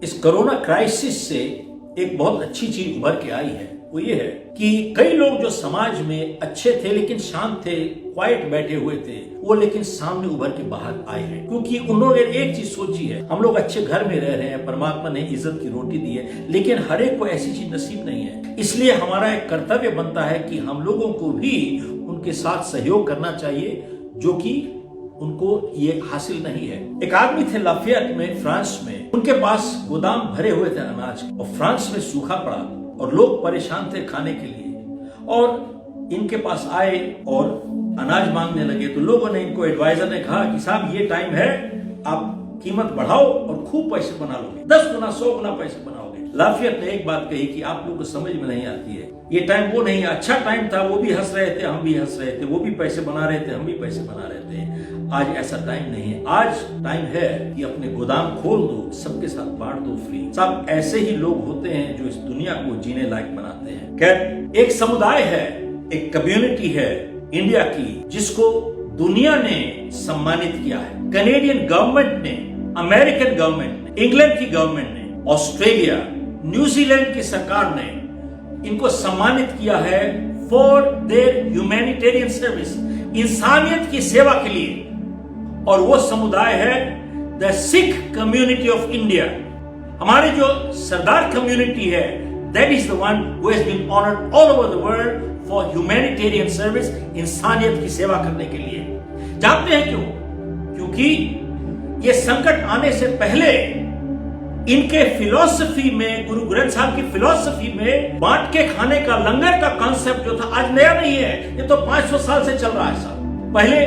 इस corona crisis से एक बहुत अच्छी चीज उभर के आई है, वो ये है कि कई लोग जो समाज में अच्छे थे लेकिन शांत थे, क्वाइट बैठे हुए थे, वो लेकिन सामने उभर के बाहर आए हैं, क्योंकि उन्होंने एक चीज सोची है, हम लोग अच्छे घर में रह रहे हैं, परमात्मा ने इज्जत की रोटी दी है, लेकिन हर एक को ऐसी चीज नसीब नहीं है। इसलिए हमारा एक कर्तव्य बनता है कि हम लोगों को भी उनके साथ सहयोग करना चाहिए जो कि उनको ये हासिल नहीं है। एक आदमी थे लाफियट में, फ्रांस में, उनके पास गोदाम भरे हुए थे अनाज और फ्रांस में सूखा पड़ा और लोग परेशान थे खाने के लिए और इनके पास आए और अनाज मांगने लगे। तो लोगों ने इनको, एडवाइजर ने कहा कि साहब ये टाइम है, आप कीमत बढ़ाओ और खूब पैसे बना लोगे, 10 गुना 100 गुना पैसे बनाओगे। लाफियत ने एक बात कही कि आप लोगों को समझ में नहीं आती है, ये टाइम वो नहीं है, अच्छा टाइम था, वो भी हंस रहे थे, हम भी हंस रहे थे, वो भी पैसे बना रहे थे, हम भी पैसे बना रहे थे। आज ऐसा टाइम नहीं है, आज टाइम है कि अपने गोदाम खोल दो, सबके साथ बांट दो फ्री। सब ऐसे ही लोग होते हैं जो इस दुनिया को जीने लायक बनाते हैं। खैर, एक समुदाय है, एक कम्युनिटी है इंडिया की जिसको दुनिया ने सम्मानित किया है। कनेडियन गवर्नमेंट ने, अमेरिकन गवर्नमेंट ने, इंग्लैंड की गवर्नमेंट ने, ऑस्ट्रेलिया, न्यूजीलैंड की सरकार ने इनको सम्मानित किया है फॉर देयर ह्यूमैनिटेरियन सर्विस, इंसानियत की सेवा के लिए। और वो समुदाय है the Sikh community of India. हमारी जो सरदार कम्युनिटी है, that is the one who has been honoured all over the world for humanitarian service, इंसानियत की सेवा करने के लिए। जानते हैं क्यों? क्योंकि ये संकट आने से पहले इनके फिलॉसफी में, गुरु ग्रंथ साहब की फिलॉसफी में बांट के खाने का, लंगर का कॉन्सेप्ट जो था, आज नया नहीं है, ये तो 500 साल से चल रहा है साहब। पहले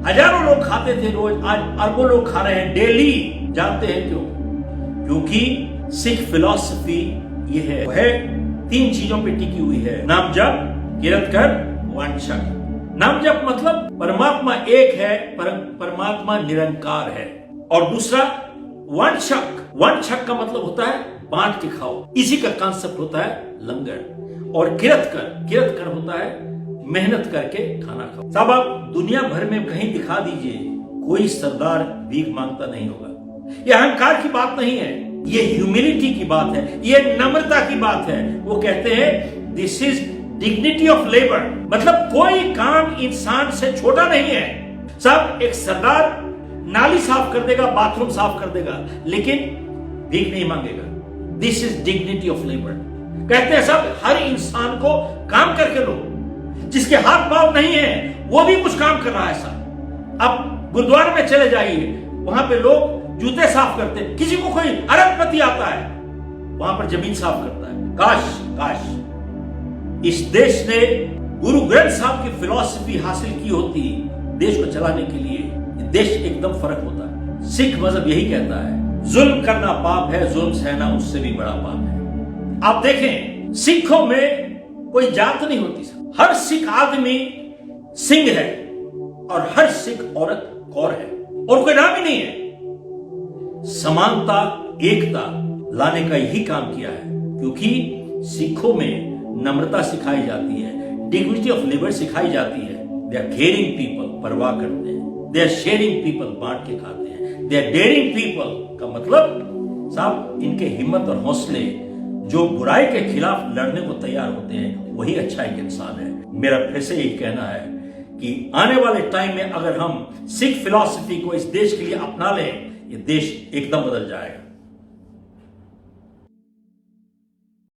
हजारों लोग खाते थे रोज, आज अरबों लोग खा रहे हैं डेली। जानते हैं क्यों? क्योंकि सिख फिलॉसफी ये है, वो है 3 चीजों पे टिकी हुई है, नाम जप, किरत कर, वांछक। नाम जप मतलब परमात्मा एक है, परमात्मा निरंकार है। और दूसरा वांछक, वांछक का मतलब होता है बांट के खाओ, इसी का कांसेप्ट होता है लंगर। और किरत कर होता है मेहनत करके खाना खाओ। साहब, आप दुनिया भर में कहीं दिखा दीजिए, कोई सरदार भीख मांगता नहीं होगा। ये अहंकार की बात नहीं है, ये ह्यूमिलिटी की बात है, ये नम्रता की बात है। वो कहते हैं this is dignity of labour, मतलब कोई काम इंसान से छोटा नहीं है। साहब, एक सरदार नाली साफ कर देगा, बाथरूम साफ कर देगा, लेकिन भीख नहीं मांगेगा। This is dignity of labour. कहते हैं साहब, हर इंसान को काम करके लो, जिसके हाथ पांव नहीं है वो भी कुछ काम कर रहा है साहब। अब गुरुद्वारे में चले जाइए, वहां पे लोग जूते साफ करते हैं, किसी को कोई अरबपति आता है वहां पर जमीन साफ करता है। काश इस देश ने गुरु ग्रंथ साहब की फिलॉसफी हासिल की होती देश को चलाने के लिए, देश एकदम फर्क होता। सिख मजहब यही कहता है, जुल्म करना पाप है, जुल्म सहना उससे भी बड़ा पाप है। आप देखें, सिखों में कोई जात नहीं होती, हर सिख आदमी सिंह है और हर सिख औरत कौर है, और कोई नाम ही नहीं है। समानता, एकता लाने का यही काम किया है, क्योंकि सिखों में नम्रता सिखाई जाती है, डिग्निटी ऑफ लेबर सिखाई जाती है। दे आर केयरिंग पीपल, परवाह करते हैं। दे आर शेयरिंग पीपल, बांट के खाते हैं। दे आर डेयरिंग पीपल का मतलब साहब, इनके हिम्मत और हौसले, जो बुराई के खिलाफ लड़ने को तैयार होते हैं, वही अच्छा एक इंसान है। मेरा फिर से यही कहना है कि आने वाले टाइम में अगर हम सिख फिलॉसफी को इस देश के लिए अपना लें, ये देश एकदम बदल जाएगा।